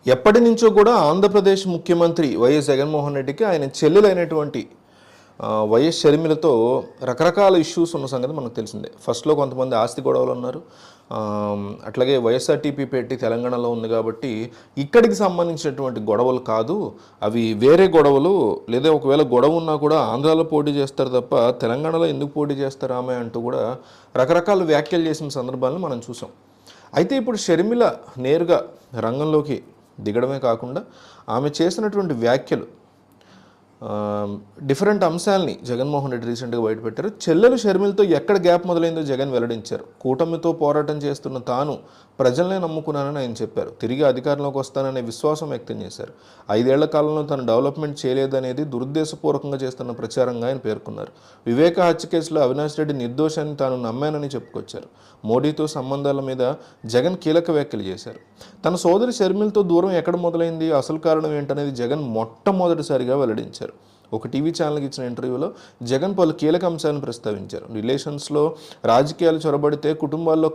ఎప్పటి నుంచో కూడా ఆంధ్రప్రదేశ్ ముఖ్యమంత్రి వైఎస్ జగన్మోహన్ రెడ్డికి ఆయన చెల్లెలైనటువంటి వైఎస్ షర్మిలతో రకరకాల ఇష్యూస్ ఉన్న సంగతి మనకు తెలిసిందే. ఫస్ట్లో కొంతమంది ఆస్తి గొడవలు ఉన్నారు. అట్లాగే వైఎస్ఆర్టీపీ పెట్టి తెలంగాణలో ఉంది కాబట్టి ఇక్కడికి సంబంధించినటువంటి గొడవలు కాదు, అవి వేరే గొడవలు, లేదా ఒకవేళ గొడవ ఉన్నా కూడా ఆంధ్రాలో పోటీ చేస్తారు తప్ప తెలంగాణలో ఎందుకు పోటీ చేస్తారు ఆమె అంటూ కూడా రకరకాల వ్యాఖ్యలు చేసిన సందర్భాలను మనం చూసాం. అయితే ఇప్పుడు షర్మిల నేరుగా రంగంలోకి దిగడమే కాకుండా ఆమె చేసినటువంటి వ్యాఖ్యలు డిఫరెంట్ అంశాలని జగన్మోహన్ రెడ్డి రీసెంట్గా బయటపెట్టారు. చెల్లెలు షర్మిలతో ఎక్కడ గ్యాప్ మొదలైందో జగన్ వెల్లడించారు. కూటమితో పోరాటం చేస్తున్న తాను ప్రజలనే నమ్ముకున్నానని ఆయన చెప్పారు. తిరిగి అధికారంలోకి వస్తాననే విశ్వాసం వ్యక్తం చేశారు. 5 ఏళ్ల కాలంలో తను డెవలప్మెంట్ చేయలేదనేది దురుద్దేశపూర్వకంగా చేస్తున్న ప్రచారంగా ఆయన పేర్కొన్నారు. వివేక హత్య కేసులో అవినాష్ రెడ్డి నిర్దోషాన్ని తాను నమ్మానని చెప్పుకొచ్చారు. మోడీతో సంబంధాల మీద జగన్ కీలక వ్యాఖ్యలు చేశారు. తన సోదరి షర్మిలతో దూరం ఎక్కడ మొదలైంది, అసలు కారణం ఏంటనేది జగన్ మొట్టమొదటిసారిగా వెల్లడించారు. ఒక టీవీ ఛానల్కి ఇచ్చిన ఇంటర్వ్యూలో జగన్ పలు కీలక అంశాలను ప్రస్తావించారు. రిలేషన్స్లో రాజకీయాలు చొరబడితే కుటుంబాల్లో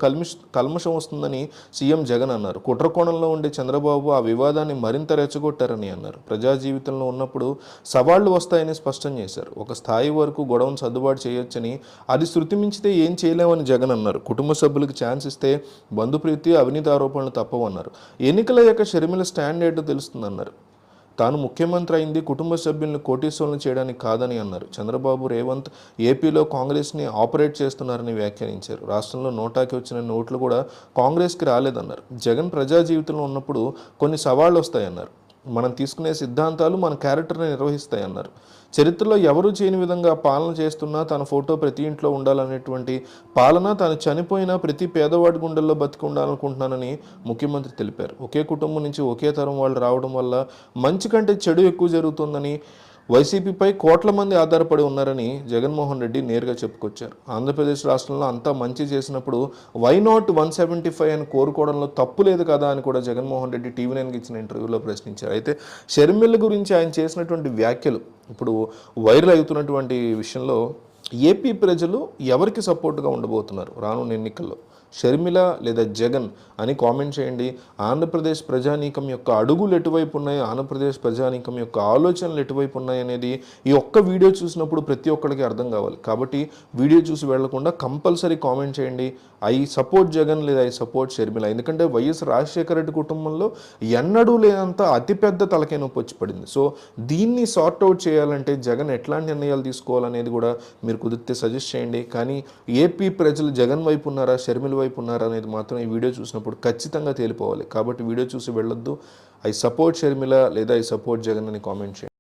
కల్మషం వస్తుందని సీఎం జగన్ అన్నారు. కుట్రకోణంలో ఉండే చంద్రబాబు ఆ వివాదాన్ని మరింత రెచ్చగొట్టారని అన్నారు. ప్రజా జీవితంలో ఉన్నప్పుడు సవాళ్లు వస్తాయని స్పష్టం చేశారు. ఒక స్థాయి వరకు గొడవను సర్దుబాటు చేయొచ్చని, అది శృతి మించితే ఏం చేయలేమని జగన్ అన్నారు. కుటుంబ సభ్యులకు ఛాన్స్ ఇస్తే బంధుప్రీతి, అవినీతి ఆరోపణలు తప్పవన్నారు. ఎన్నికల యొక్క షర్మిల స్టాండ్ ఏంటో తెలుస్తుందన్నారు. తాను ముఖ్యమంత్రి అయింది కుటుంబ సభ్యులను కోటీశ్వరులను చేయడానికి కాదని అన్నారు. చంద్రబాబు, రేవంత్ ఏపీలో కాంగ్రెస్ని ఆపరేట్ చేస్తున్నారని వ్యాఖ్యానించారు. రాష్ట్రంలో నోటాకి వచ్చిన నోట్లు కూడా కాంగ్రెస్కి రాలేదన్నారు. జగన్ ప్రజా జీవితంలో ఉన్నప్పుడు కొన్ని సవాళ్లు వస్తాయన్నారు. మనం తీసుకునే సిద్ధాంతాలు మన క్యారెక్టర్ని నిర్వహిస్తాయన్నారు. చరిత్రలో ఎవరూ చేయని విధంగా పాలన చేస్తున్నా తన ఫోటో ప్రతి ఇంట్లో ఉండాలనేటువంటి పాలన, తాను చనిపోయినా ప్రతి పేదవాడి గుండెల్లో బతికి ఉండాలనుకుంటున్నానని ముఖ్యమంత్రి తెలిపారు. ఒకే కుటుంబం నుంచి ఒకే తరం వాళ్ళు రావడం వల్ల మంచి కంటే చెడు ఎక్కువ జరుగుతుందని, వైసీపీపై కోట్ల మంది ఆధారపడి ఉన్నారని జగన్మోహన్ రెడ్డి నేరుగా చెప్పుకొచ్చారు. ఆంధ్రప్రదేశ్ రాష్ట్రంలో అంతా మంచి చేసినప్పుడు వై నాట్ 175 అని కోరుకోవడంలో తప్పు లేదు కదా అని కూడా జగన్మోహన్ రెడ్డి టీవీ9కి ఇచ్చిన ఇంటర్వ్యూలో ప్రశ్నించారు. అయితే షర్మిల గురించి ఆయన చేసినటువంటి వ్యాఖ్యలు ఇప్పుడు వైరల్ అవుతున్నటువంటి విషయంలో ఏపీ ప్రజలు ఎవరికి సపోర్ట్గా ఉండబోతున్నారు రానున్న ఎన్నికల్లో, షర్మిల లేదా జగన్ అని కామెంట్ చేయండి. ఆంధ్రప్రదేశ్ ప్రజానీకం యొక్క అడుగులు ఎటువైపు ఉన్నాయి, ఆంధ్రప్రదేశ్ ప్రజానీకం యొక్క ఆలోచనలు ఎటువైపు ఉన్నాయి అనేది ఈ ఒక్క వీడియో చూసినప్పుడు ప్రతి ఒక్కరికి అర్థం కావాలి. కాబట్టి వీడియో చూసి వెళ్లకుండా కంపల్సరీ కామెంట్ చేయండి, ఐ సపోర్ట్ జగన్ లేదా ఐ సపోర్ట్ షర్మిల. ఎందుకంటే వైఎస్ రాజశేఖర రెడ్డి కుటుంబంలో ఎన్నడూ లేనంత అతిపెద్ద తలకాయ నొప్పి వచ్చి పడింది. సో దీన్ని సార్ట్అవుట్ చేయాలంటే జగన్ ఎట్లాంటి నిర్ణయాలు తీసుకోవాలనేది కూడా మీరు కుదిరితే సజెస్ట్ చేయండి. కానీ ఏపీ ప్రజలు జగన్ వైపు ఉన్నారా, షర్మిల వైపు ఉన్నారా అనేది మాత్రం ఈ వీడియో చూసినప్పుడు ఖచ్చితంగా తేలిపోవాలి. కాబట్టి వీడియో చూసి వెళ్ళొద్దు. ఐ సపోర్ట్ షర్మిల లేదా ఐ సపోర్ట్ జగన్ అని కామెంట్ చేయండి.